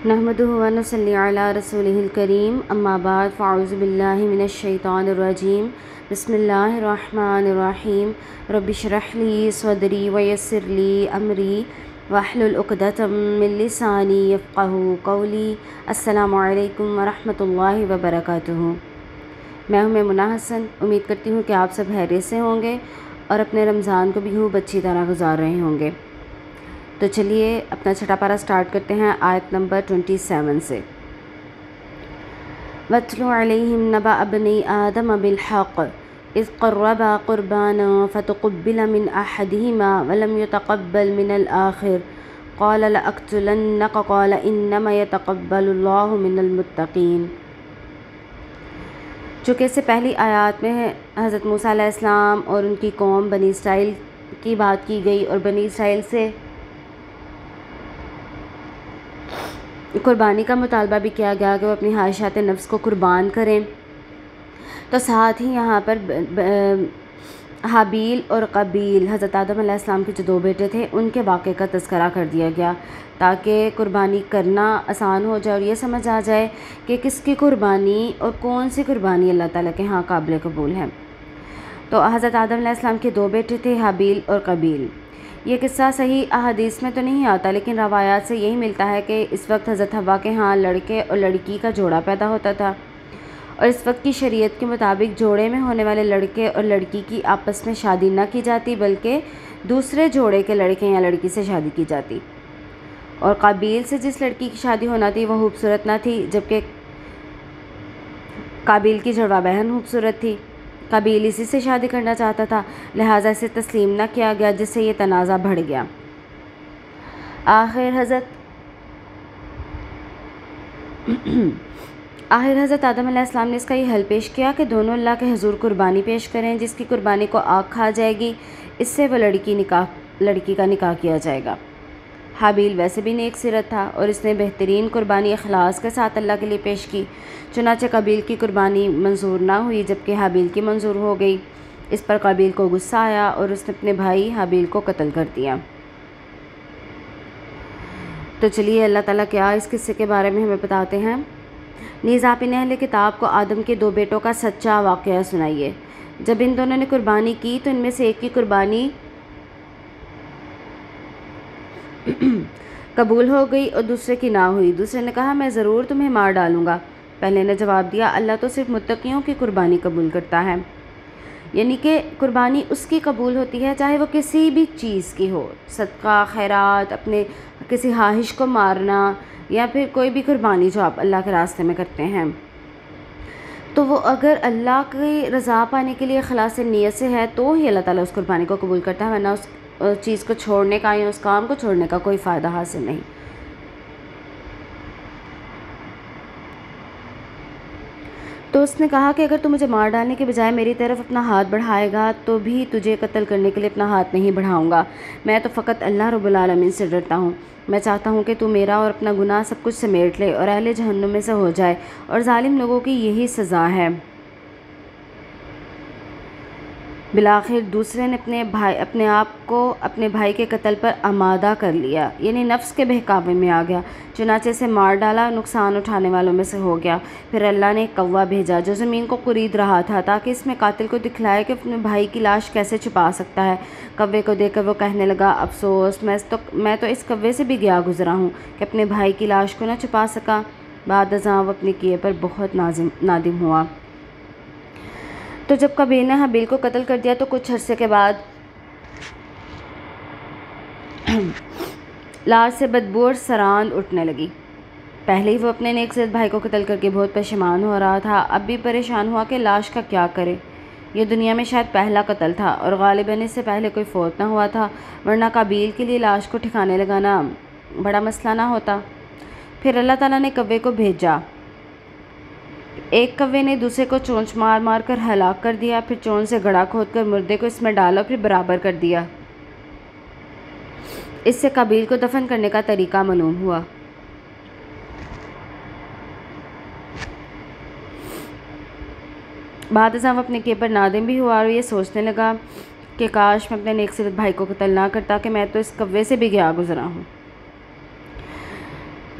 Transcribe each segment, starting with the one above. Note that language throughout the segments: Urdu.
نحمدہ و نصلی علی رسولہ الکریم اما بعد فاعوذ باللہ من الشیطان الرجیم بسم اللہ الرحمن الرحیم رب اشرح لی صدری ویسر لی امری واحلل عقدۃ من لسانی یفقہوا قولی۔ السلام علیکم ورحمۃ اللہ وبرکاتہ۔ میں ہوں میمونہ حسن، امید کرتی ہوں کہ آپ سب خیریت سے ہوں گے اور اپنے رمضان کو بھی خوب اچھی طرح گزار رہے ہوں گے۔ تو چلیے اپنا چھٹا پارہ سٹارٹ کرتے ہیں آیت نمبر 27 سے۔ وَاتْلُ عَلَيْهِمْ نَبَأَ ابْنَيْ آدَمَ بِالْحَقِّ إِذْ قَرَّبَا قُرْبَانًا فَتُقُبِّلَ مِنْ أَحَدِهِمَا وَلَمْ يُتَقَبَّلْ مِنَ الْآخَرِ قَالَ لَأَقْتُلَنَّكَ قَالَ إِنَّمَا يَتَقَبَّلُ اللَّهُ مِنَ الْمُتَّقِينَ۔ چونکہ اس سے پہلی آیات میں حضرت موسیٰ علیہ السلام اور ان کی قوم بنی اسرائیل کی بات کی گئی اور بنی اسرائیل سے قربانی کا مطالبہ بھی کیا گیا کہ وہ اپنی خواہشات نفس کو قربان کریں۔ تو ساتھ ہی یہاں پر حابیل اور قابیل حضرت آدم علیہ السلام کے جو دو بیٹے تھے ان کے واقعے کا تذکرہ کر دیا گیا تاکہ قربانی کرنا آسان ہو جائے اور یہ سمجھ آ جائے کہ کس کی قربانی اور کون سی قربانی اللہ تعالیٰ کے ہاں قابل قبول ہے۔ تو حضرت آدم علیہ السلام کے دو بیٹے تھے، حابیل اور قابیل۔ یہ قصہ صحیح احادیث میں تو نہیں آتا، لیکن روایات سے یہی ملتا ہے کہ اس وقت حضرت حوا کے ہاں لڑکے اور لڑکی کا جوڑا پیدا ہوتا تھا، اور اس وقت کی شریعت کے مطابق جوڑے میں ہونے والے لڑکے اور لڑکی کی آپس میں شادی نہ کی جاتی بلکہ دوسرے جوڑے کے لڑکے یا لڑکی سے شادی کی جاتی۔ اور قابیل سے جس لڑکی کی شادی ہونا تھی وہ خوبصورت نہ تھی، جبکہ قابیل کی جڑواں بہن خوبصورت تھی۔ قابیل اسی سے شادی کرنا چاہتا تھا، لہٰذا اسے تسلیم نہ کیا گیا، جس سے یہ تنازع بڑھ گیا۔ آخر حضرت آدم علیہ السلام نے اس کا یہ حل پیش کیا کہ دونوں اللہ کے حضور قربانی پیش کریں، جس کی قربانی کو آگ کھا جائے گی اس سے وہ لڑکی کا نکاح کیا جائے گا۔ حابیل ویسے بھی نیک سیرت تھا اور اس نے بہترین قربانی اخلاص کے ساتھ اللہ کے لیے پیش کی، چنانچہ قابیل کی قربانی منظور نہ ہوئی جبکہ حابیل کی منظور ہو گئی۔ اس پر قابیل کو غصہ آیا اور اس نے اپنے بھائی حابیل کو قتل کر دیا۔ تو چلیے اللہ تعالیٰ کیا اس قصے کے بارے میں ہمیں بتاتے ہیں۔ نیز آپ ان اہل کتاب کو آدم کے دو بیٹوں کا سچا واقعہ سنائیے۔ جب ان دونوں نے قربانی کی تو ان میں سے ایک کی قربانی قبول ہو گئی اور دوسرے کی نہ ہوئی۔ دوسرے نے کہا میں ضرور تمہیں مار ڈالوں گا۔ پہلے نے جواب دیا اللہ تو صرف متقیوں کی قربانی قبول کرتا ہے، یعنی کہ قربانی اس کی قبول ہوتی ہے چاہے وہ کسی بھی چیز کی ہو، صدقہ، خیرات، اپنے کسی خواہش کو مارنا یا پھر کوئی بھی قربانی جو آپ اللہ کے راستے میں کرتے ہیں، تو وہ اگر اللہ کی رضا پانے کے لیے خلاص نیت سے ہے تو ہی اللہ تعالیٰ اس قربانی کو قبول کرتا ہے، ورنہ اس چیز کو چھوڑنے کا یا اس کام کو چھوڑنے کا کوئی فائدہ حاصل نہیں۔ تو اس نے کہا کہ اگر تو مجھے مار ڈالنے کے بجائے میری طرف اپنا ہاتھ بڑھائے گا تو بھی تجھے قتل کرنے کے لیے اپنا ہاتھ نہیں بڑھاؤں گا، میں تو فقط اللہ رب العالمین سے ڈرتا ہوں۔ میں چاہتا ہوں کہ تو میرا اور اپنا گناہ سب کچھ سمیٹ لے اور اہل جہنم میں سے ہو جائے، اور ظالم لوگوں کی یہی سزا ہے۔ بالآخر دوسرے نے اپنے آپ کو اپنے بھائی کے قتل پر آمادہ کر لیا، یعنی نفس کے بہکاوے میں آ گیا، چنانچہ اسے مار ڈالا، نقصان اٹھانے والوں میں سے ہو گیا۔ پھر اللہ نے ایک کوہ بھیجا جو زمین کو قرید رہا تھا تاکہ اس میں قاتل کو دکھلائے کہ اپنے بھائی کی لاش کیسے چھپا سکتا ہے۔ کوے کو دیکھ کر وہ کہنے لگا افسوس، میں تو اس کوے سے بھی گیا گزرا ہوں کہ اپنے بھائی کی لاش کو نہ چھپا سکا۔ بعد ازاں وہ اپنے کیے پر بہت نادم ہوا۔ تو جب قابیل نے حابیل کو قتل کر دیا تو کچھ عرصے کے بعد لاش سے بدبو اور سراند اٹھنے لگی۔ پہلے ہی وہ اپنے نیک سیرت بھائی کو قتل کر کے بہت پشیمان ہو رہا تھا، اب بھی پریشان ہوا کہ لاش کا کیا کرے۔ یہ دنیا میں شاید پہلا قتل تھا اور غالباً اس سے پہلے کوئی فوت نہ ہوا تھا، ورنہ قابیل کے لیے لاش کو ٹھکانے لگانا بڑا مسئلہ نہ ہوتا۔ پھر اللہ تعالیٰ نے کوے کو بھیجا۔ ایک کوے نے دوسرے کو چونچ مار مار کر ہلاک کر دیا، پھر چونچ سے گڑھا کھود کر مردے کو اس میں ڈالا، پھر برابر کر دیا۔ اس سے قابیل کو دفن کرنے کا طریقہ معلوم ہوا۔ بعد ازاں وہ اپنے کیے پر نادم بھی ہوا اور یہ سوچنے لگا کہ کاش میں اپنے نیک سیرت بھائی کو قتل نہ کرتا کہ میں تو اس کوے سے بھی گیا گزرا ہوں۔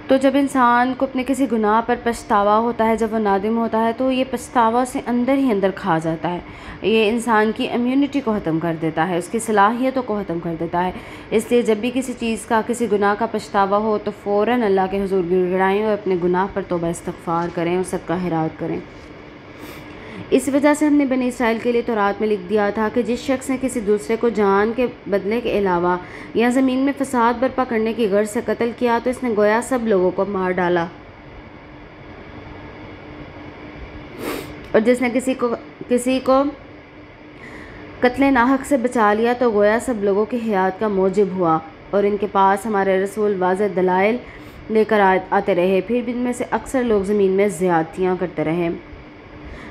تو جب انسان کو اپنے کسی گناہ پر پچھتاوا ہوتا ہے، جب وہ نادم ہوتا ہے، تو یہ پچھتاوا اسے اندر ہی اندر کھا جاتا ہے۔ یہ انسان کی امیونٹی کو ختم کر دیتا ہے، اس کی صلاحیتوں کو ختم کر دیتا ہے۔ اس لیے جب بھی کسی چیز کا، کسی گناہ کا پچھتاوا ہو تو فوراً اللہ کے حضور گڑ گڑائیں اور اپنے گناہ پر توبہ استغفار کریں اور صدقہ خیرات کریں۔ اس وجہ سے ہم نے بنی اسرائیل کے لیے تورات میں لکھ دیا تھا کہ جس شخص نے کسی دوسرے کو جان کے بدلے کے علاوہ یا زمین میں فساد برپا کرنے کی غرض سے قتل کیا تو اس نے گویا سب لوگوں کو مار ڈالا، اور جس نے کسی کو قتل ناحق سے بچا لیا تو گویا سب لوگوں کی حیات کا موجب ہوا۔ اور ان کے پاس ہمارے رسول واضح دلائل لے کر آتے رہے، پھر بھی ان میں سے اکثر لوگ زمین میں زیادتیاں کرتے رہے۔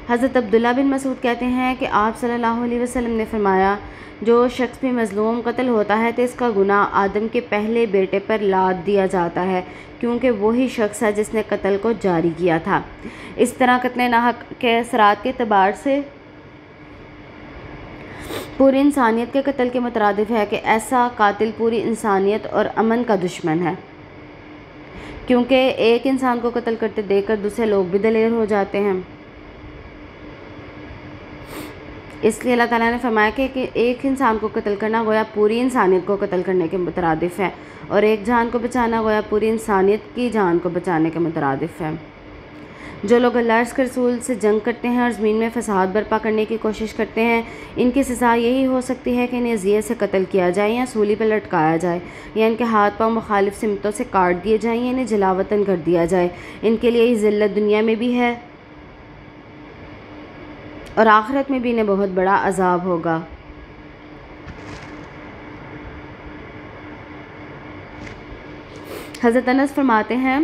حضرت عبداللہ بن مسعود کہتے ہیں کہ آپ صلی اللہ علیہ وسلم نے فرمایا، جو شخص بھی مظلوم قتل ہوتا ہے تو اس کا گناہ آدم کے پہلے بیٹے پر لاد دیا جاتا ہے، کیونکہ وہی شخص ہے جس نے قتل کو جاری کیا تھا۔ اس طرح قتل ناحق کے اثرات کے اعتبار سے پوری انسانیت کے قتل کے مترادف ہے کہ ایسا قاتل پوری انسانیت اور امن کا دشمن ہے، کیونکہ ایک انسان کو قتل کرتے دیکھ کر دوسرے لوگ بھی دلیر ہو جاتے ہیں۔ اس لیے اللہ تعالیٰ نے فرمایا کہ ایک انسان کو قتل کرنا گویا پوری انسانیت کو قتل کرنے کے مترادف ہے، اور ایک جان کو بچانا گویا پوری انسانیت کی جان کو بچانے کے مترادف ہے۔ جو لوگ اللہ اس کے رسول سے جنگ کرتے ہیں اور زمین میں فساد برپا کرنے کی کوشش کرتے ہیں، ان کی سزا یہی ہو سکتی ہے کہ انہیں اذیت سے قتل کیا جائے یا سولی پر لٹکایا جائے، یا ان کے ہاتھ پاؤں مخالف سمتوں سے کاٹ دیے جائیں یا انہیں جلا وطن کر دیا جائے۔ ان کے لیے یہ ذلت دنیا میں بھی ہے اور آخرت میں بھی انہیں بہت بڑا عذاب ہوگا۔ حضرت انس فرماتے ہیں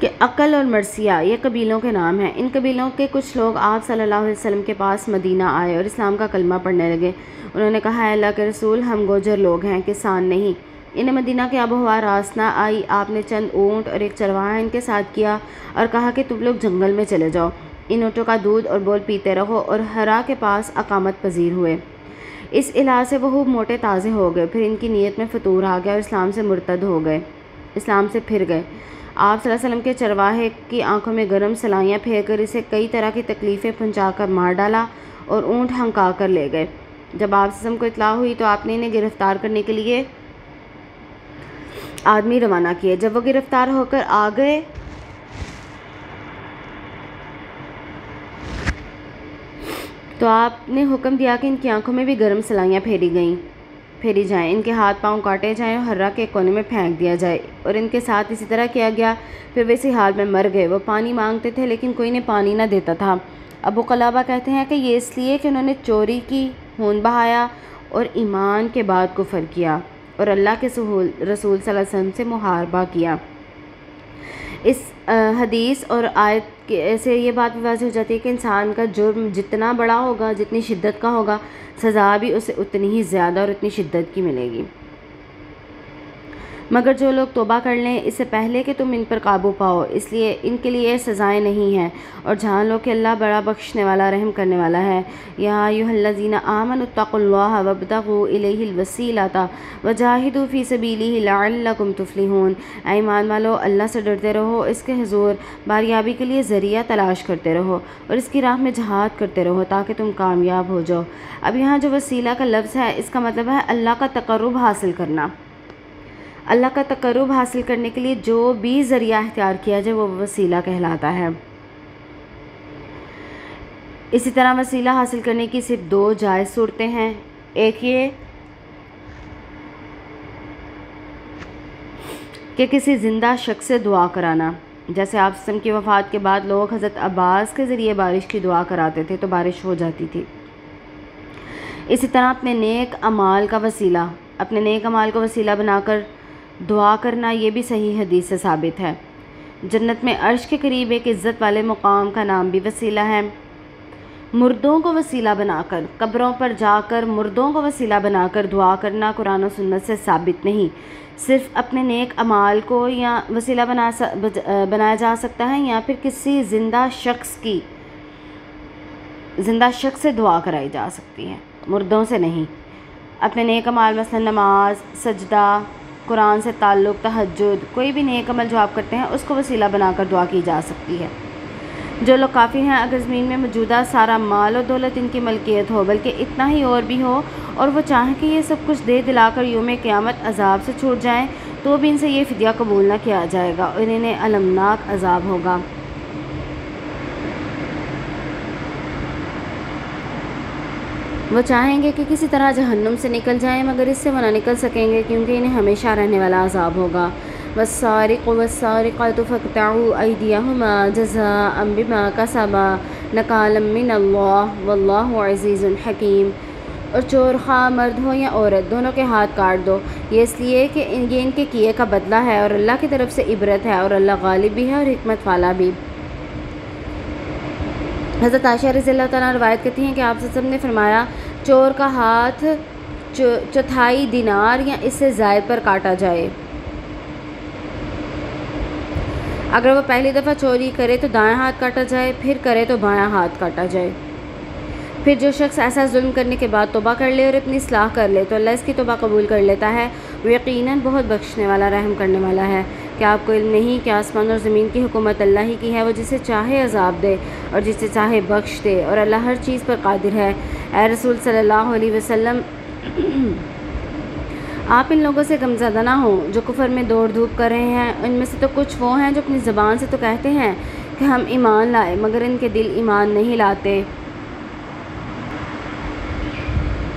کہ عقل اور مرثیہ یہ قبیلوں کے نام ہیں۔ ان قبیلوں کے کچھ لوگ آپ صلی اللہ علیہ وسلم کے پاس مدینہ آئے اور اسلام کا کلمہ پڑھنے لگے۔ انہوں نے کہا، اے اللہ کے رسول، ہم گوجر لوگ ہیں، کسان نہیں۔ انہیں مدینہ کی آب و ہوا راس نہ آئی۔ آپ نے چند اونٹ اور ایک چرواہا ان کے ساتھ کیا اور کہا کہ تم لوگ جنگل میں چلے جاؤ، ان اونٹوں کا دودھ اور بول پیتے رہو، اور ہرا کے پاس اقامت پذیر ہوئے۔ اس علاج سے وہ خوب موٹے تازے ہو گئے، پھر ان کی نیت میں فطور آ گیا اور اسلام سے مرتد ہو گئے، اسلام سے پھر گئے۔ آپ صلی اللہ علیہ وسلم کے چرواہے کی آنکھوں میں گرم سلائیاں پھیر کر اسے کئی طرح کی تکلیفیں پہنچا کر مار ڈالا اور اونٹ ہنکا کر لے گئے۔ جب آپ صلی اللہ علیہ وسلم کو اطلاع ہوئی تو آپ نے انہیں گرفتار کرنے کے لیے آدمی روانہ کیے۔ جب وہ گرفتار ہو کر آ گئے تو آپ نے حکم دیا کہ ان کی آنکھوں میں بھی گرم سلائیاں پھیری جائیں، ان کے ہاتھ پاؤں کاٹے جائیں اور ہررا کے کونے میں پھینک دیا جائے، اور ان کے ساتھ اسی طرح کیا گیا۔ پھر وہ اسی حال میں مر گئے۔ وہ پانی مانگتے تھے لیکن کوئی انہیں پانی نہ دیتا تھا۔ ابو قلابہ کہتے ہیں کہ یہ اس لیے کہ انہوں نے چوری کی، خون بہایا اور ایمان کے بعد کفر کیا اور اللہ کے رسول صلی اللہ علیہ وسلم سے محاربہ کیا۔ اس حدیث اور آیت سے یہ بات بھی واضح ہو جاتی ہے کہ انسان کا جرم جتنا بڑا ہوگا، جتنی شدت کا ہوگا، سزا بھی اسے اتنی ہی زیادہ اور اتنی شدت کی ملے گی۔ مگر جو لوگ توبہ کر لیں اس سے پہلے کہ تم ان پر قابو پاؤ، اس لیے ان کے لیے سزائیں نہیں ہیں، اور جان لو کہ اللہ بڑا بخشنے والا، رحم کرنے والا ہے۔ یا ایھا الذین آمنوا اتقوا اللہ وابتغوا الیہ الوسیلۃ وجاہدوا فی سبیلہ لعلکم تفلحون۔ اے ایمان والو، اللہ سے ڈرتے رہو، اس کے حضور باریابی کے لیے ذریعہ تلاش کرتے رہو اور اس کی راہ میں جہاد کرتے رہو تاکہ تم کامیاب ہو جاؤ۔ اب یہاں جو وسیلہ کا لفظ ہے اس کا مطلب ہے اللہ کا تقرب حاصل کرنا۔ اللہ کا تقرب حاصل کرنے کے لیے جو بھی ذریعہ اختیار کیا جائے وہ وسیلہ کہلاتا ہے۔ اسی طرح وسیلہ حاصل کرنے کی صرف دو جائز صورتیں ہیں، ایک یہ کہ کسی زندہ شخص سے دعا کرانا، جیسے آپ وسلم کی وفات کے بعد لوگ حضرت عباس کے ذریعے بارش کی دعا کراتے تھے تو بارش ہو جاتی تھی۔ اسی طرح اپنے نیک اعمال کا وسیلہ بنا کر دعا کرنا، یہ بھی صحیح حدیث سے ثابت ہے۔ جنت میں عرش کے قریب ایک عزت والے مقام کا نام بھی وسیلہ ہے۔ مردوں کو وسیلہ بنا کر، قبروں پر جا کر مردوں کو وسیلہ بنا کر دعا کرنا قرآن و سنت سے ثابت نہیں۔ صرف اپنے نیک اعمال کو یا وسیلہ بنایا جا سکتا ہے، یا پھر کسی زندہ شخص سے دعا کرائی جا سکتی ہے، مردوں سے نہیں۔ اپنے نیک اعمال مثلا نماز، سجدہ، قرآن سے تعلق، تہجد، کوئی بھی نیک عمل جو آپ کرتے ہیں اس کو وسیلہ بنا کر دعا کی جا سکتی ہے۔ جو لوگ کافر ہیں، اگر زمین میں موجودہ سارا مال و دولت ان کی ملکیت ہو، بلکہ اتنا ہی اور بھی ہو، اور وہ چاہیں کہ یہ سب کچھ دے دلا کر یوم قیامت عذاب سے چھوٹ جائیں، تو بھی ان سے یہ فدیہ قبول نہ کیا جائے گا اور انہیں المناک عذاب ہوگا۔ وہ چاہیں گے کہ کسی طرح جہنم سے نکل جائیں، مگر اس سے وہ نہ نکل سکیں گے، کیونکہ انہیں ہمیشہ رہنے والا عذاب ہوگا۔ والسارق والسارقة فاقطعوا أيديهما جزاء بما كسبا نكالا من الله والله عزيز حكيم۔ اور چور خواہ مرد ہو یا عورت، دونوں کے ہاتھ کاٹ دو، یہ اس لیے کہ یہ ان کے کیے کا بدلہ ہے، اور اللہ کی طرف سے عبرت ہے، اور اللہ غالب بھی ہے اور حکمت والا بھی۔ حضرت عائشہ رضی اللہ تعالیٰ روایت کرتی ہیں کہ آپ صلی اللہ علیہ وسلم نے فرمایا، چور کا ہاتھ چوتھائی دینار یا اس سے زائد پر کاٹا جائے۔ اگر وہ پہلی دفعہ چوری کرے تو دائیں ہاتھ کاٹا جائے، پھر کرے تو بایاں ہاتھ کاٹا جائے۔ پھر جو شخص ایسا ظلم کرنے کے بعد توبہ کر لے اور اپنی اصلاح کر لے تو اللہ اس کی توبہ قبول کر لیتا ہے، وہ یقیناً بہت بخشنے والا، رحم کرنے والا ہے۔ کیا آپ کو علم نہیں کہ آسمان اور زمین کی حکومت اللہ ہی کی ہے؟ وہ جسے چاہے عذاب دے اور جسے چاہے بخش دے، اور اللہ ہر چیز پر قادر ہے۔ اے رسول صلی اللہ علیہ وسلم، آپ ان لوگوں سے غمزدہ نہ ہوں جو کفر میں دوڑ دھوپ کر رہے ہیں۔ ان میں سے تو کچھ وہ ہیں جو اپنی زبان سے تو کہتے ہیں کہ ہم ایمان لائے، مگر ان کے دل ایمان نہیں لاتے۔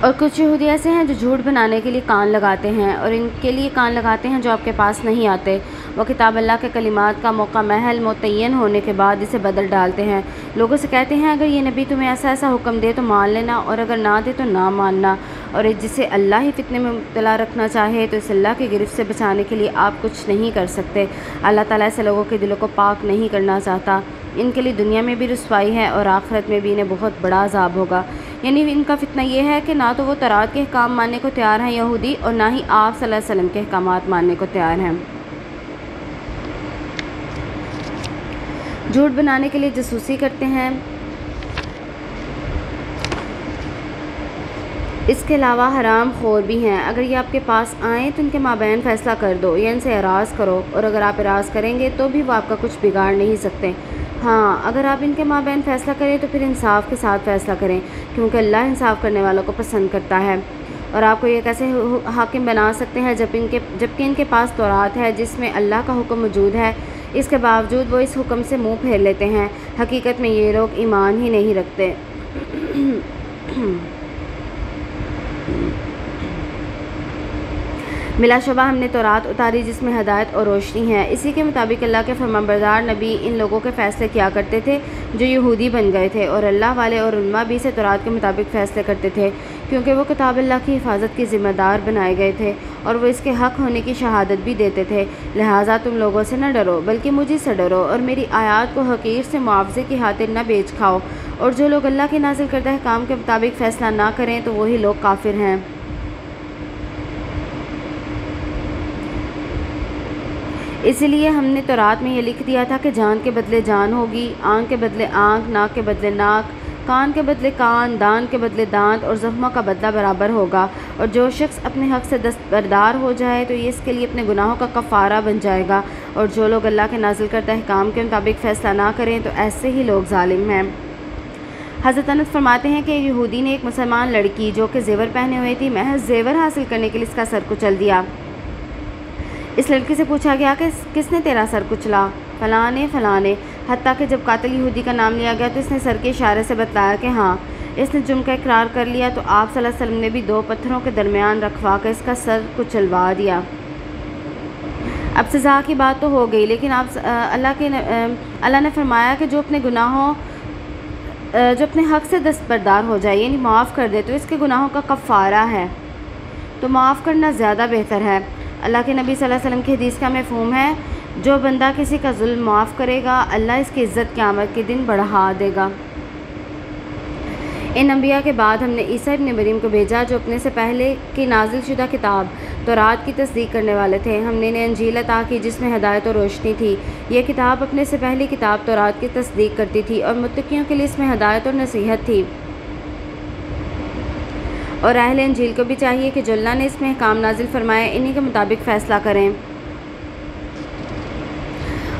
اور کچھ یہودی ایسے ہیں جو جھوٹ بنانے کے لیے کان لگاتے ہیں، اور ان کے لیے کان لگاتے ہیں جو آپ کے پاس نہیں آتے۔ وہ کتاب اللہ کے کلمات کا موقع محل متعین ہونے کے بعد اسے بدل ڈالتے ہیں۔ لوگوں سے کہتے ہیں اگر یہ نبی تمہیں ایسا ایسا حکم دے تو مان لینا، اور اگر نہ دے تو نہ ماننا، اور جسے اللہ ہی فتنے میں مبتلا رکھنا چاہے تو اس اللہ کی گرفت سے بچانے کے لیے آپ کچھ نہیں کر سکتے۔ اللہ تعالیٰ ایسے لوگوں کے دلوں کو پاک نہیں کرنا چاہتا۔ ان کے لیے دنیا میں بھی رسوائی ہے اور آخرت میں بھی انہیں بہت بڑا عذاب ہوگا۔ یعنی ان کا فتنہ یہ ہے کہ نہ تو وہ تورات کے احکام ماننے کو تیار ہیں یہودی، اور نہ ہی آپ صلی اللہ علیہ وسلم کے احکامات ماننے کو تیار ہیں۔ جھوٹ بنانے کے لیے جاسوسی کرتے ہیں۔ اس کے علاوہ حرام خور بھی ہیں۔ اگر یہ آپ کے پاس آئیں تو ان کے مابین فیصلہ کر دو یا ان سے اعراض کرو، اور اگر آپ اعراض کریں گے تو بھی وہ آپ کا کچھ بگاڑ نہیں سکتے۔ ہاں، اگر آپ ان کے مابین فیصلہ کریں تو پھر انصاف کے ساتھ فیصلہ کریں، کیونکہ اللہ انصاف کرنے والوں کو پسند کرتا ہے۔ اور آپ کو یہ کیسے حاکم بنا سکتے ہیں جبکہ ان کے پاس تورات ہے جس میں اللہ کا حکم موجود ہے، اس کے باوجود وہ اس حکم سے منہ پھیر لیتے ہیں۔ حقیقت میں یہ لوگ ایمان ہی نہیں رکھتے۔ بلا شبہ ہم نے تورات اتاری جس میں ہدایت اور روشنی ہے۔ اسی کے مطابق اللہ کے فرمانبردار نبی ان لوگوں کے فیصلے کیا کرتے تھے جو یہودی بن گئے تھے، اور اللہ والے اور علماء بھی سے تورات کے مطابق فیصلے کرتے تھے، کیونکہ وہ کتاب اللہ کی حفاظت کی ذمہ دار بنائے گئے تھے اور وہ اس کے حق ہونے کی شہادت بھی دیتے تھے۔ لہٰذا تم لوگوں سے نہ ڈرو بلکہ مجھے سے ڈرو، اور میری آیات کو حقیر سے معاوضے کی خاطر نہ بیچ کھاؤ، اور جو لوگ اللہ کے نازل کردہ احکام کے مطابق فیصلہ نہ کریں تو وہی لوگ کافر ہیں۔ اسی لیے ہم نے تورات میں یہ لکھ دیا تھا کہ جان کے بدلے جان ہوگی، آنکھ کے بدلے آنکھ، ناک کے بدلے ناک، کان کے بدلے کان، دانت کے بدلے دانت، اور زخموں کا بدلہ برابر ہوگا۔ اور جو شخص اپنے حق سے دستبردار ہو جائے تو یہ اس کے لیے اپنے گناہوں کا کفارہ بن جائے گا، اور جو لوگ اللہ کے نازل کردہ احکام کے مطابق فیصلہ نہ کریں تو ایسے ہی لوگ ظالم ہیں۔ حضرت انس فرماتے ہیں کہ یہودی نے ایک مسلمان لڑکی جو کہ زیور پہنے ہوئی تھی، محض زیور حاصل کرنے کے لیے اس کا سر کچل دیا۔ اس لڑکی سے پوچھا گیا کہ کس نے تیرا سر کچلا؟ فلاں نے فلاں نے، حتیٰ کہ جب قاتل یہودی کا نام لیا گیا تو اس نے سر کے اشارے سے بتلایا کہ ہاں، اس نے جرم کا اقرار کر لیا، تو آپ صلی اللہ علیہ وسلم نے بھی 2 پتھروں کے درمیان رکھوا کر اس کا سر کچلوا دیا۔ اب سزا کی بات تو ہو گئی، لیکن اللہ نے فرمایا کہ جو اپنے حق سے دستبردار ہو جائے، یعنی معاف کر دے، تو اس کے گناہوں کا کفارہ ہے، تو معاف کرنا زیادہ بہتر ہے۔ اللہ کے نبی صلی اللہ علیہ وسلم کی حدیث کا مفہوم ہے، جو بندہ کسی کا ظلم معاف کرے گا اللہ اس کی عزت قیامت کے دن بڑھا دے گا۔ ان انبیاء کے بعد ہم نے عیسیٰ ابن مریم کو بھیجا جو اپنے سے پہلے کی نازل شدہ کتاب تورات کی تصدیق کرنے والے تھے۔ ہم نے انہیں انجیل عطا کی جس میں ہدایت اور روشنی تھی۔ یہ کتاب اپنے سے پہلی کتاب تورات کی تصدیق کرتی تھی اور متقیوں کے لیے اس میں ہدایت اور نصیحت تھی۔ اور اہل انجیل کو بھی چاہیے کہ جو اللہ نے اس میں احکام نازل فرمائے انہی کے مطابق فیصلہ کریں،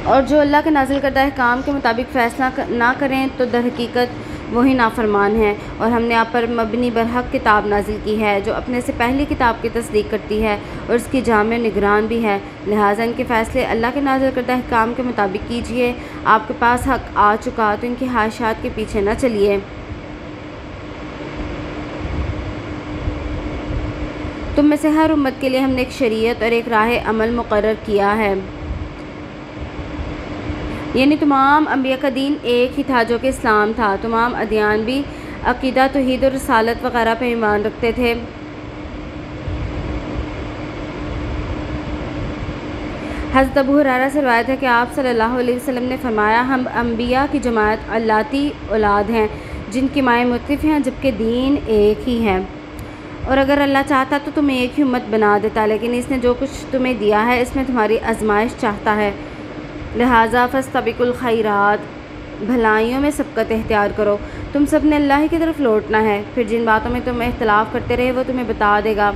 اور جو اللہ کے نازل کردہ احکام کے مطابق فیصلہ نہ کریں تو در حقیقت وہی نافرمان ہیں۔ اور ہم نے آپ پر مبنی برحق کتاب نازل کی ہے جو اپنے سے پہلی کتاب کی تصدیق کرتی ہے اور اس کی جامع نگران بھی ہے، لہٰذا ان کے فیصلے اللہ کے نازل کردہ احکام کے مطابق کیجیے۔ آپ کے پاس حق آ چکا تو ان کی خواہشات کے پیچھے نہ چلیے۔ تم میں سے ہر امت کے لیے ہم نے ایک شریعت اور ایک راہ عمل مقرر کیا ہے، یعنی تمام انبیاء کا دین ایک ہی تھا جو کہ اسلام تھا۔ تمام ادیان بھی عقیدہ توحید اور رسالت وغیرہ پہ ایمان رکھتے تھے۔ حضرت ابو ہریرہ سے روایت ہے کہ آپ صلی اللہ علیہ وسلم نے فرمایا، ہم انبیاء کی جماعت اللاتی اولاد ہیں جن کی مائیں مختلف ہیں جبکہ دین ایک ہی ہے، اور اگر اللہ چاہتا تو تمہیں ایک ہی امت بنا دیتا، لیکن اس نے جو کچھ تمہیں دیا ہے اس میں تمہاری آزمائش چاہتا ہے، لہٰذا فاستبقوا الخیرات، بھلائیوں میں سبقت اختیار کرو۔ تم سب نے اللہ ہی کی طرف لوٹنا ہے، پھر جن باتوں میں تم اختلاف کرتے رہے وہ تمہیں بتا دے گا،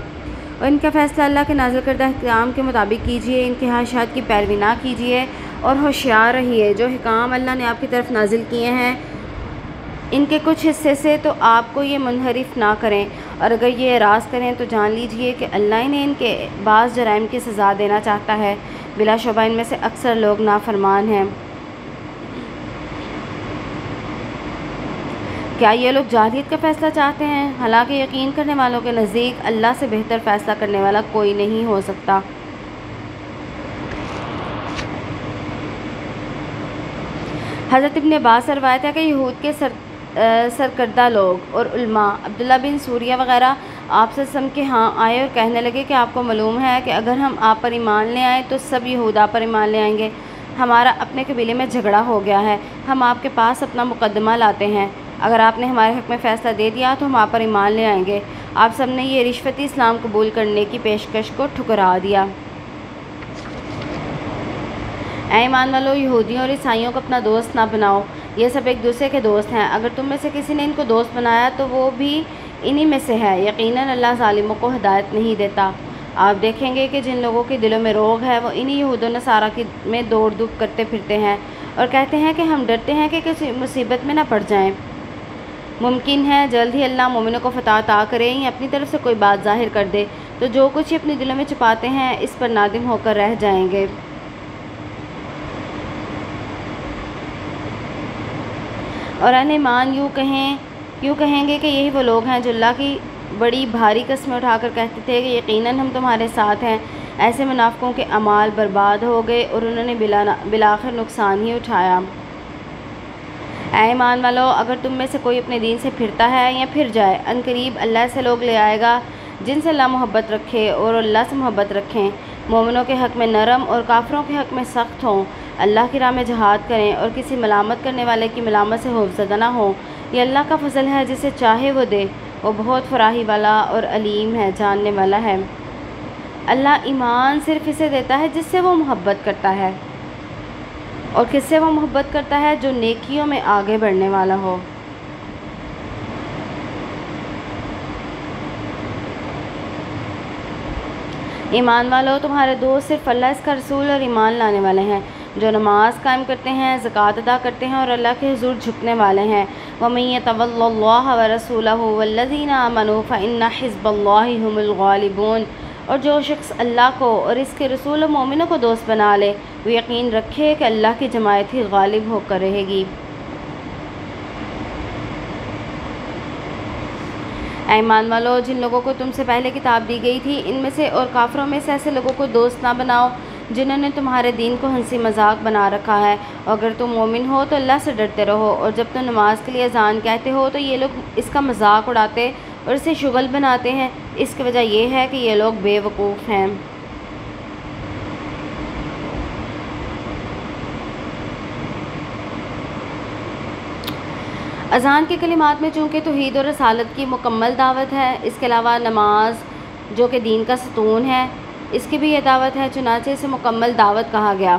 اور ان کا فیصلہ اللہ کے نازل کردہ احکام کے مطابق کیجیے، ان کی خواہشات کی پیروی نہ کیجیے، اور ہوشیار رہیے۔ جو احکام اللہ نے آپ کی طرف نازل کیے ہیں ان کے کچھ حصے سے تو آپ کو یہ منحرف نہ کریں، اور اگر یہ اعراض کریں تو جان لیجئے کہ اللہ انہیں ان کے بعض جرائم کی سزا دینا چاہتا ہے، بلا شبہ ان میں سے اکثر لوگ نافرمان ہیں۔ کیا یہ لوگ جاہلیت کا فیصلہ چاہتے ہیں؟ حالانکہ یقین کرنے والوں کے نزدیک اللہ سے بہتر فیصلہ کرنے والا کوئی نہیں ہو سکتا۔ حضرت ابن عباس سے روایت ہے کہ یہود کے سرکردہ لوگ اور علماء عبداللہ بن سوریہ وغیرہ آپ سے سم کے ہاں آئے اور کہنے لگے کہ آپ کو معلوم ہے کہ اگر ہم آپ پر ایمان لے آئیں تو سب یہود آپ پر ایمان لے آئیں گے، ہمارا اپنے قبیلے میں جھگڑا ہو گیا ہے، ہم آپ کے پاس اپنا مقدمہ لاتے ہیں، اگر آپ نے ہمارے حق میں فیصلہ دے دیا تو ہم آپ پر ایمان لے آئیں گے۔ آپ سب نے یہ رشوتی اسلام قبول کرنے کی پیشکش کو ٹھکرا دیا۔ اے ایمان والو، یہودیوں اور عیسائیوں کو اپنا دوست نہ بناؤ، یہ سب ایک دوسرے کے دوست ہیں، اگر تم میں سے کسی نے ان کو دوست بنایا تو وہ بھی انہی میں سے ہے، یقیناً اللہ ظالموں کو ہدایت نہیں دیتا۔ آپ دیکھیں گے کہ جن لوگوں کے دلوں میں روگ ہے وہ انہی یہود و نصارہ میں دوڑ دھوپ کرتے پھرتے ہیں اور کہتے ہیں کہ ہم ڈرتے ہیں کہ کسی مصیبت میں نہ پڑ جائیں۔ ممکن ہے جلد ہی اللہ مومنوں کو فتح عطا کرے یا اپنی طرف سے کوئی بات ظاہر کر دے، تو جو کچھ یہ اپنے دلوں میں چھپاتے ہیں اس پر نادم ہو کر رہ جائیں گے۔ اور اہل ایمان یوں کہیں گے کہ یہی وہ لوگ ہیں جو اللہ کی بڑی بھاری قسمیں اٹھا کر کہتے تھے کہ یقیناً ہم تمہارے ساتھ ہیں۔ ایسے منافقوں کے اعمال برباد ہو گئے اور انہوں نے بالآخر نقصان ہی اٹھایا۔ اے ایمان والو، اگر تم میں سے کوئی اپنے دین سے پھرتا ہے یا پھر جائے، عنقریب اللہ ایسے لوگ لے آئے گا جن سے اللہ محبت رکھے اور اللہ سے محبت رکھیں، مومنوں کے حق میں نرم اور کافروں کے حق میں سخت ہوں، اللہ کی راہ میں جہاد کریں اور کسی ملامت کرنے والے کی ملامت سے خوفزدہ نہ ہوں۔ یہ اللہ کا فضل ہے، جسے چاہے وہ دے، وہ بہت فراخی والا اور علیم ہے، جاننے والا ہے۔ اللہ ایمان صرف اسے دیتا ہے جس سے وہ محبت کرتا ہے، اور کس سے وہ محبت کرتا ہے؟ جو نیکیوں میں آگے بڑھنے والا ہو۔ ایمان والو، تمہارے دوست صرف اللہ، اس کا رسول اور ایمان لانے والے ہیں، جو نماز قائم کرتے ہیں، زکوٰۃ ادا کرتے ہیں اور اللہ کے حضور جھکنے والے ہیں۔ وَمَن يَتَوَلَّ اللَّهَ وَرَسُولَهُ وَالَّذِينَ آمَنُوا فَإِنَّ حِزْبَ اللَّهِ هُمُ الْغَالِبُونَ، اور جو شخص اللہ کو اور اس کے رسول و مومنوں کو دوست بنا لے، وہ یقین رکھے کہ اللہ کی جماعت ہی غالب ہو کر رہے گی۔ اے ایمان والو، جن لوگوں کو تم سے پہلے کتاب دی گئی تھی ان میں سے اور کافروں میں سے ایسے لوگوں کو دوست نہ بناؤ جنہوں نے تمہارے دین کو ہنسی مذاق بنا رکھا ہے، اور اگر تم مومن ہو تو اللہ سے ڈرتے رہو، اور جب تم نماز کے لیے اذان کہتے ہو تو یہ لوگ اس کا مذاق اڑاتے اور اسے شغل بناتے ہیں، اس کی وجہ یہ ہے کہ یہ لوگ بے وقوف ہیں۔ اذان کے کلمات میں چونکہ توحید اور رسالت کی مکمل دعوت ہے، اس کے علاوہ نماز جو کہ دین کا ستون ہے اس کی بھی یہ دعوت ہے، چنانچہ اسے مکمل دعوت کہا گیا۔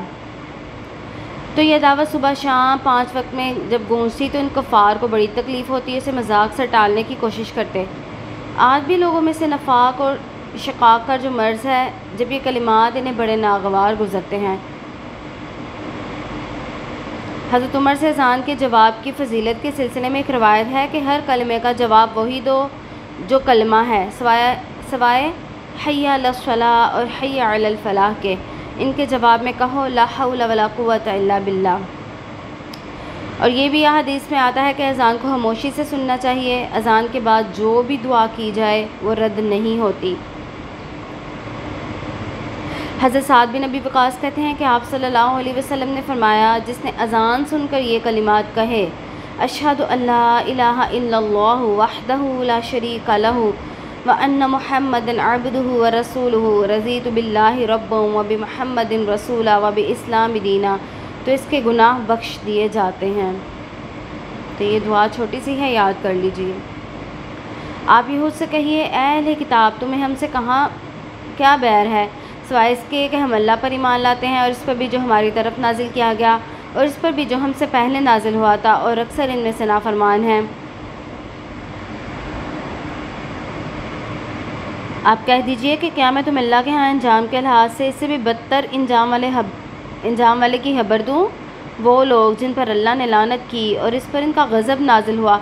تو یہ دعوت صبح شام 5 وقت میں جب گونجتی تو ان کفار کو بڑی تکلیف ہوتی ہے، اسے مذاق سے ٹالنے کی کوشش کرتے۔ آج بھی لوگوں میں سے نفاق اور شقاق کا جو مرض ہے، جب یہ کلمات انہیں بڑے ناگوار گزرتے ہیں۔ حضرت عمر سے اذان کے جواب کی فضیلت کے سلسلے میں ایک روایت ہے کہ ہر کلمے کا جواب وہی دو جو کلمہ ہے، سوائے حی علی الصلاۃ اور حی علی الفلاح کے۔ ان کے جواب میں کہو لا حول ولا قوۃ الا باللہ۔ اور یہ بھی حدیث میں آتا ہے کہ اذان کو خاموشی سے سننا چاہیے، اذان کے بعد جو بھی دعا کی جائے وہ رد نہیں ہوتی۔ حضرت سعد بن ابی وقاص کہتے ہیں کہ آپ صلی اللہ علیہ وسلم نے فرمایا، جس نے اذان سن کر یہ کلمات کہے، اشہد ان لا الہ الا اللہ وحدہ لا شریک لہ وان محمد عبدہ ورسولہ رضیت باللہ ربا وبمحمد رسولا وبالاسلام دینا، تو اس کے گناہ بخش دیے جاتے ہیں۔ تو یہ دعا چھوٹی سی ہے، یاد کر لیجئے۔ آپ یہود سے کہیے، اے اہل کتاب، تمہیں ہم سے کہاں کیا بیر ہے، سوائے اس کے کہ ہم اللہ پر ایمان لاتے ہیں اور اس پر بھی جو ہماری طرف نازل کیا گیا اور اس پر بھی جو ہم سے پہلے نازل ہوا تھا، اور اکثر ان میں سے نافرمان ہیں۔ آپ کہہ دیجئے کہ کیا میں تم اللہ کے ہاں انجام کے لحاظ سے اس سے بھی بدتر انجام والے کی خبر دوں؟ وہ لوگ جن پر اللہ نے لعنت کی اور اس پر ان کا غضب نازل ہوا،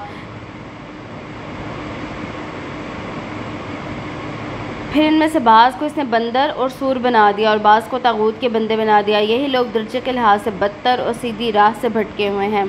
پھر ان میں سے بعض کو اس نے بندر اور سور بنا دیا اور بعض کو طاغوت کے بندے بنا دیا، یہی لوگ درجے کے لحاظ سے بدتر اور سیدھی راہ سے بھٹکے ہوئے ہیں۔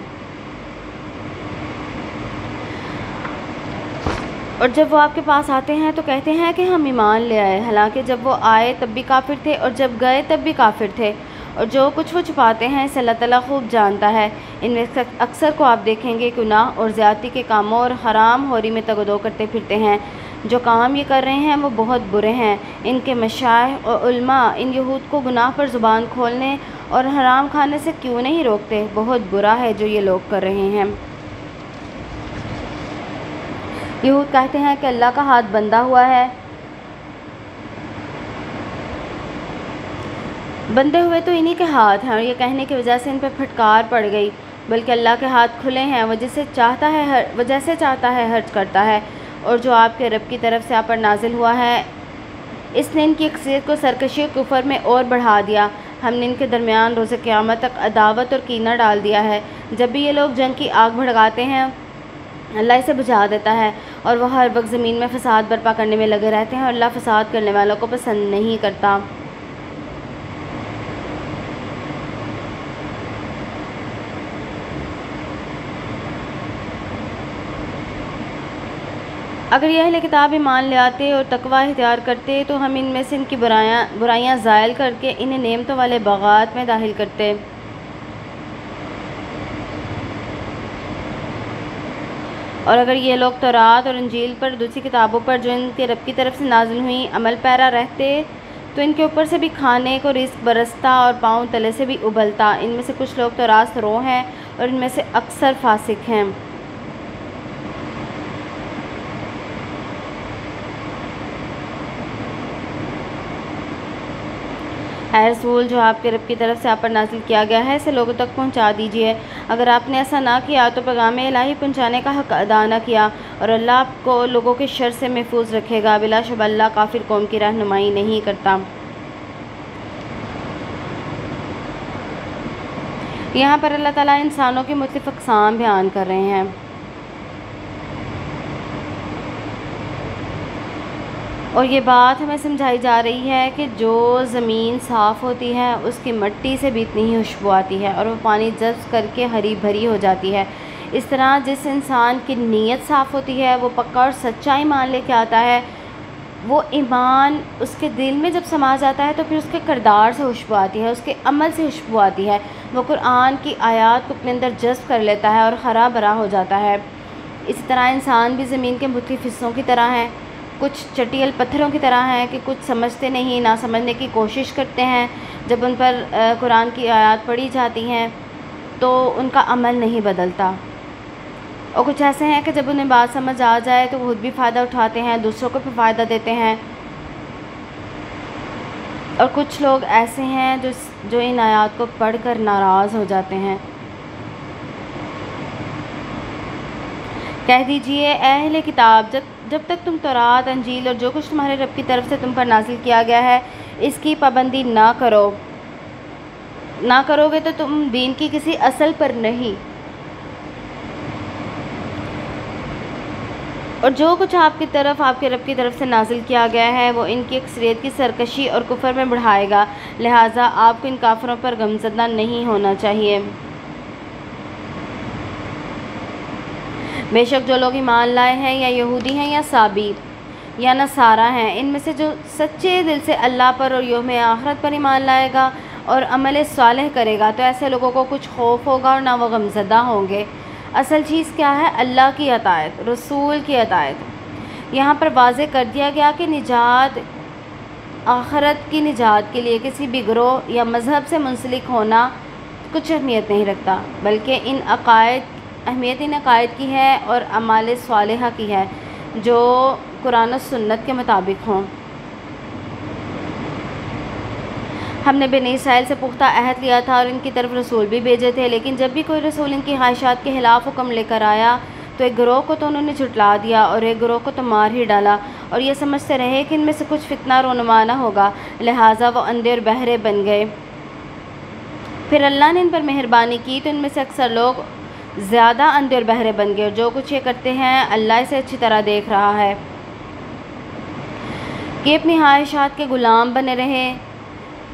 اور جب وہ آپ کے پاس آتے ہیں تو کہتے ہیں کہ ہم ایمان لے آئے، حالانکہ جب وہ آئے تب بھی کافر تھے اور جب گئے تب بھی کافر تھے، اور جو کچھ وہ چھپاتے ہیں اسے اللہ تعالیٰ خوب جانتا ہے۔ ان میں اکثر کو آپ دیکھیں گے گناہ اور زیادتی کے کاموں اور حرام خوری میں تگ و دو کرتے پھرتے ہیں۔ جو کام یہ کر رہے ہیں وہ بہت برے ہیں۔ ان کے مشائخ اور علماء ان یہود کو گناہ پر زبان کھولنے اور حرام کھانے سے کیوں نہیں روکتے؟ بہت برا ہے جو یہ لوگ کر رہے ہیں۔ یہود کہتے ہیں کہ اللہ کا ہاتھ بندھا ہوا ہے، بندھے ہوئے تو انہی کے ہاتھ ہیں، اور یہ کہنے کی وجہ سے ان پہ پھٹکار پڑ گئی، بلکہ اللہ کے ہاتھ کھلے ہیں، وہ جیسے چاہتا ہے خرچ کرتا ہے، اور جو آپ کے رب کی طرف سے آپ پر نازل ہوا ہے اس نے ان کی اکثریت کو سرکشی و کفر میں اور بڑھا دیا۔ ہم نے ان کے درمیان روز قیامت تک عداوت اور کینہ ڈال دیا ہے۔ جب بھی یہ لوگ جنگ کی آگ بھڑکاتے ہیں اللہ اسے بجھا دیتا ہے، اور وہ ہر وقت زمین میں فساد برپا کرنے میں لگے رہتے ہیں، اور اللہ فساد کرنے والوں کو پسند نہیں کرتا۔ اگر یہ اہل کتاب ایمان لے آتے اور تقوی اختیار کرتے تو ہم ان میں سے ان کی برائیاں زائل کر کے انہیں نعمتوں والے باغات میں داخل کرتے۔ اور اگر یہ لوگ تورات اور انجیل پر دوسری کتابوں پر جو ان کے رب کی طرف سے نازل ہوئیں عمل پیرا رہتے تو ان کے اوپر سے بھی کھانے کو رزق برستا اور پاؤں تلے سے بھی ابلتا۔ ان میں سے کچھ لوگ تو راست رو ہیں اور ان میں سے اکثر فاسق ہیں۔ اے رسول، جو آپ کے رب کی طرف سے آپ پر نازل کیا گیا ہے اسے لوگوں تک پہنچا دیجیے۔ اگر آپ نے ایسا نہ کیا تو پیغام الہی پہنچانے کا حق ادا نہ کیا، اور اللہ آپ کو لوگوں کے شر سے محفوظ رکھے گا۔ بلا شبہ اللہ کافر قوم کی رہنمائی نہیں کرتا۔ یہاں پر اللہ تعالیٰ انسانوں کی مختلف اقسام بیان کر رہے ہیں۔ اور یہ بات ہمیں سمجھائی جا رہی ہے کہ جو زمین صاف ہوتی ہے اس کی مٹی سے بھی اتنی ہی خوشبو آتی ہے اور وہ پانی جذب کر کے ہری بھری ہو جاتی ہے۔ اس طرح جس انسان کی نیت صاف ہوتی ہے، وہ پکا اور سچا ایمان لے کے آتا ہے، وہ ایمان اس کے دل میں جب سما جاتا ہے تو پھر اس کے کردار سے خوشبو آتی ہے، اس کے عمل سے خوشبو آتی ہے، وہ قرآن کی آیات کو اپنے اندر جذب کر لیتا ہے اور ہرا بھرا ہو جاتا ہے۔ اسی طرح انسان بھی زمین کے مختلف حصوں کی طرح ہیں، کچھ چٹیل پتھروں کی طرح ہیں کہ کچھ سمجھتے نہیں، نہ سمجھنے کی کوشش کرتے ہیں۔ جب ان پر قرآن کی آیات پڑھی جاتی ہیں تو ان کا عمل نہیں بدلتا، اور کچھ ایسے ہیں کہ جب انہیں بات سمجھ آ جائے تو وہ خود بھی فائدہ اٹھاتے ہیں، دوسروں کو بھی فائدہ دیتے ہیں، اور کچھ لوگ ایسے ہیں جو ان آیات کو پڑھ کر ناراض ہو جاتے ہیں۔ کہہ دیجئے اے اہل کتاب، جب تک تم تورات، انجیل اور جو کچھ تمہارے رب کی طرف سے تم پر نازل کیا گیا ہے اس کی پابندی نہ کرو گے تو تم دین کی کسی اصل پر نہیں، اور جو کچھ آپ کے رب کی طرف سے نازل کیا گیا ہے وہ ان کی اکثریت کی سرکشی اور کفر میں بڑھائے گا، لہٰذا آپ کو ان کافروں پر غمزدہ نہیں ہونا چاہیے۔ بے شک جو لوگ ایمان لائے ہیں یا یہودی ہیں یا سابی یا نصارہ ہیں، ان میں سے جو سچے دل سے اللہ پر اور یوم آخرت پر ایمان لائے گا اور عمل صالح کرے گا تو ایسے لوگوں کو کچھ خوف ہوگا اور نہ وہ غمزدہ ہوں گے۔ اصل چیز کیا ہے؟ اللہ کی اطاعت، رسول کی اطاعت۔ یہاں پر واضح کر دیا گیا کہ نجات، آخرت کی نجات کے لیے کسی بھی گروہ یا مذہب سے منسلک ہونا کچھ اہمیت نہیں رکھتا، بلکہ اہمیت ان عقائد کی ہے اور اعمال صالحہ کی ہے جو قرآن و سنت کے مطابق ہوں۔ ہم نے بنی اسرائیل سے پختہ عہد لیا تھا اور ان کی طرف رسول بھی بھیجے تھے، لیکن جب بھی کوئی رسول ان کی خواہشات کے خلاف حکم لے کر آیا تو ایک گروہ کو تو انہوں نے جھٹلا دیا اور ایک گروہ کو تو مار ہی ڈالا، اور یہ سمجھتے رہے کہ ان میں سے کچھ فتنہ رونما نہ ہوگا، لہٰذا وہ اندھے اور بہرے بن گئے۔ پھر اللہ نے ان پر مہربانی کی تو ان میں سے اکثر لوگ زیادہ اندھے اور بہرے بن گئے، اور جو کچھ یہ کرتے ہیں اللہ اسے اچھی طرح دیکھ رہا ہے کہ اپنی خواہشات کے غلام بنے رہے،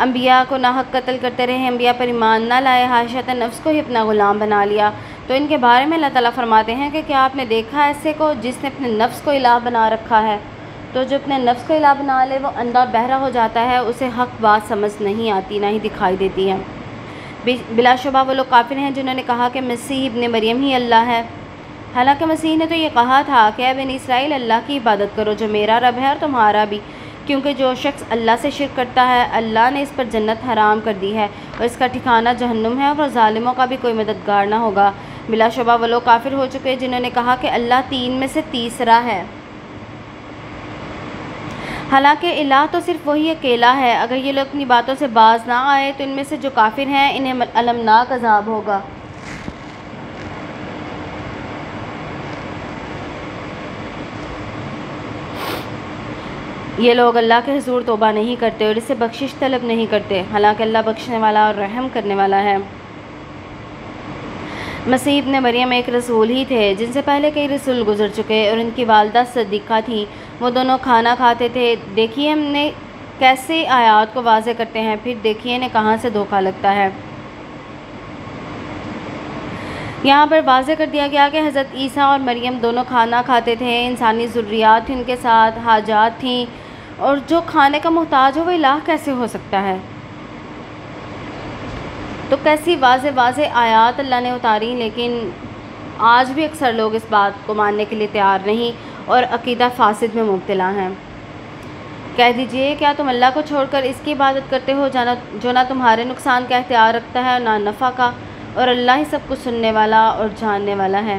انبیاء کو ناحق قتل کرتے رہے، انبیاء پر ایمان نہ لائے، خواہشات نفس کو ہی اپنا غلام بنا لیا۔ تو ان کے بارے میں اللہ تعالیٰ فرماتے ہیں کہ کیا آپ نے دیکھا ایسے کو جس نے اپنے نفس کو الہ بنا رکھا ہے؟ تو جو اپنے نفس کو الہ بنا لے وہ اندھا بہرا ہو جاتا ہے، اسے حق بات سمجھ نہیں آتی، نہ ہی دکھائی دیتی ہے۔ بلا شبہ وہ لوگ کافر ہیں جنہوں نے کہا کہ مسیح ابن مریم ہی اللہ ہے، حالانکہ مسیح نے تو یہ کہا تھا کہ اے بنی اسرائیل، اللہ کی عبادت کرو جو میرا رب ہے اور تمہارا بھی، کیونکہ جو شخص اللہ سے شرک کرتا ہے اللہ نے اس پر جنت حرام کر دی ہے اور اس کا ٹھکانہ جہنم ہے، اور ظالموں کا بھی کوئی مددگار نہ ہوگا۔ بلا شبہ وہ لوگ کافر ہو چکے جنہوں نے کہا کہ اللہ تین میں سے تیسرا ہے، حالانکہ الہ تو صرف وہی اکیلا ہے۔ اگر یہ لوگ اپنی باتوں سے باز نہ آئے تو ان میں سے جو کافر ہیں انہیں المناک عذاب ہوگا۔ یہ لوگ اللہ کے حضور توبہ نہیں کرتے اور اس سے بخشش طلب نہیں کرتے، حالانکہ اللہ بخشنے والا اور رحم کرنے والا ہے۔ مسیح ابن مریم ایک رسول ہی تھے جن سے پہلے کئی رسول گزر چکے، اور ان کی والدہ صدیقہ تھیں، وہ دونوں کھانا کھاتے تھے۔ دیکھیے ہم نے کیسے آیات کو واضح کرتے ہیں، پھر دیکھیے انہیں کہاں سے دھوکہ لگتا ہے۔ یہاں پر واضح کر دیا گیا کہ حضرت عیسیٰ اور مریم دونوں کھانا کھاتے تھے، انسانی ضروریات تھیں ان کے ساتھ، حاجات تھیں، اور جو کھانے کا محتاج ہو وہ الہ کیسے ہو سکتا ہے؟ تو کیسی واضح آیات اللہ نے اتاری، لیکن آج بھی اکثر لوگ اس بات کو ماننے کے لیے تیار نہیں اور عقیدہ فاسد میں مبتلا ہیں۔ کہہ دیجئے کیا تم اللہ کو چھوڑ کر اس کی عبادت کرتے ہو جو نہ تمہارے نقصان کا اختیار رکھتا ہے اور نہ نفع کا، اور اللہ ہی سب کچھ سننے والا اور جاننے والا ہے۔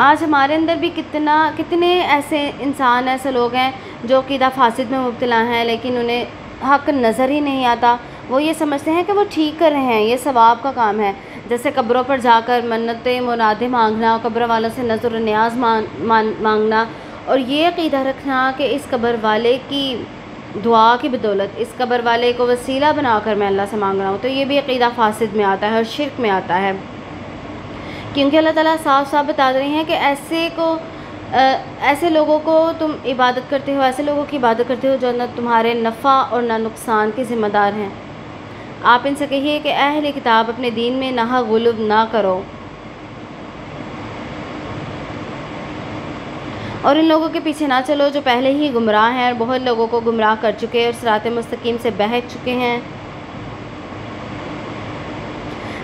آج ہمارے اندر بھی کتنے ایسے انسان، ایسے لوگ ہیں جو عقیدہ فاسد میں مبتلا ہیں، لیکن انہیں حق نظر ہی نہیں آتا۔ وہ یہ سمجھتے ہیں کہ وہ ٹھیک کر رہے ہیں، یہ ثواب کا کام ہے، جیسے قبروں پر جا کر منتیں مرادیں مانگنا، قبر والوں سے نظر و نیاز مانگنا، اور یہ عقیدہ رکھنا کہ اس قبر والے کی دعا کی بدولت، اس قبر والے کو وسیلہ بنا کر میں اللہ سے مانگ رہا ہوں، تو یہ بھی عقیدہ فاسد میں آتا ہے اور شرک میں آتا ہے، کیونکہ اللہ تعالیٰ صاف صاف بتا رہے ہیں کہ ایسے لوگوں کو تم عبادت کرتے ہو، ایسے لوگوں کی عبادت کرتے ہو جو نہ تمہارے نفع اور نہ نقصان کے ذمہ دار ہیں۔ آپ ان سے کہیے کہ اہل کتاب اپنے دین میں ناحق غلو نہ کرو، اور ان لوگوں کے پیچھے نہ چلو جو پہلے ہی گمراہ ہیں اور بہت لوگوں کو گمراہ کر چکے اور صراط مستقیم سے بہک چکے ہیں۔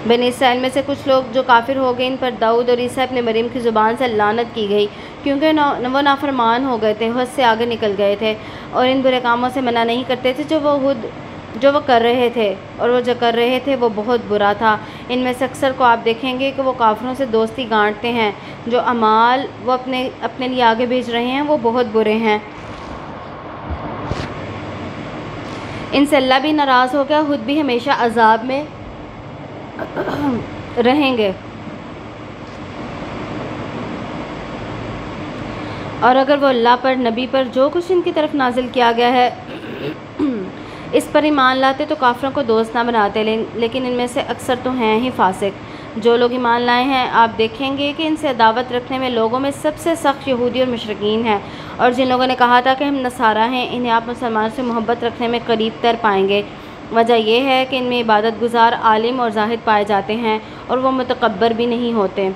بنی اسرائیل میں سے کچھ لوگ جو کافر ہو گئے، ان پر داؤد اور عیسیٰ ابن مریم کی زبان سے لعنت کی گئی، کیونکہ وہ نافرمان ہو گئے تھے، حد سے آگے نکل گئے تھے اور ان برے کاموں سے منع نہیں کرتے تھے جو وہ کر رہے تھے، اور وہ جو کر رہے تھے وہ بہت برا تھا۔ ان میں سے اکثر کو آپ دیکھیں گے کہ وہ کافروں سے دوستی گانٹتے ہیں، جو اعمال وہ اپنے لیے آگے بھیج رہے ہیں وہ بہت برے ہیں۔ ان سے اللہ بھی ناراض ہو گیا، خود بھی ہمیشہ عذاب میں رہیں گے۔ اور اگر وہ اللہ پر، نبی پر، جو کچھ ان کی طرف نازل کیا گیا ہے اس پر ایمان لاتے تو کافروں کو دوست نہ بناتے، لیکن ان میں سے اکثر تو ہیں ہی فاسق۔ جو لوگ ایمان لائے ہیں آپ دیکھیں گے کہ ان سے عداوت رکھنے میں لوگوں میں سب سے سخت یہودی اور مشرکین ہیں، اور جن لوگوں نے کہا تھا کہ ہم نصارہ ہیں انہیں آپ مسلمان سے محبت رکھنے میں قریب تر پائیں گے۔ وجہ یہ ہے کہ ان میں عبادت گزار، عالم اور زاہد پائے جاتے ہیں، اور وہ متکبر بھی نہیں ہوتے۔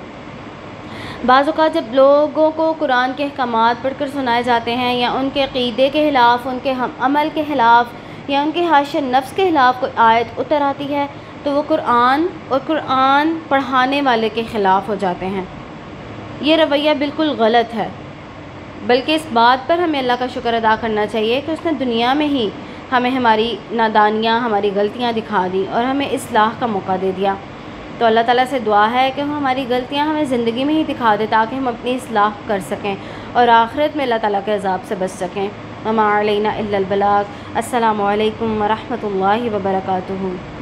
بعض اوقات جب لوگوں کو قرآن کے احکامات پڑھ کر سنائے جاتے ہیں، یا ان کے عقیدے کے خلاف، ان کے عمل کے خلاف، یا ان کے حاشیہ نفس کے خلاف کوئی آیت اتر آتی ہے تو وہ قرآن اور قرآن پڑھانے والے کے خلاف ہو جاتے ہیں۔ یہ رویہ بالکل غلط ہے، بلکہ اس بات پر ہمیں اللہ کا شکر ادا کرنا چاہیے کہ اس نے دنیا میں ہی ہمیں ہماری نادانیاں، ہماری غلطیاں دکھا دیں اور ہمیں اصلاح کا موقع دے دیا۔ تو اللہ تعالیٰ سے دعا ہے کہ وہ ہماری غلطیاں ہمیں زندگی میں ہی دکھا دے تاکہ ہم اپنی اصلاح کر سکیں اور آخرت میں اللہ تعالیٰ کے عذاب سے بچ سکیں۔ وما علینا الا البلاغ۔ السلام علیکم ورحمۃ اللہ وبرکاتہ۔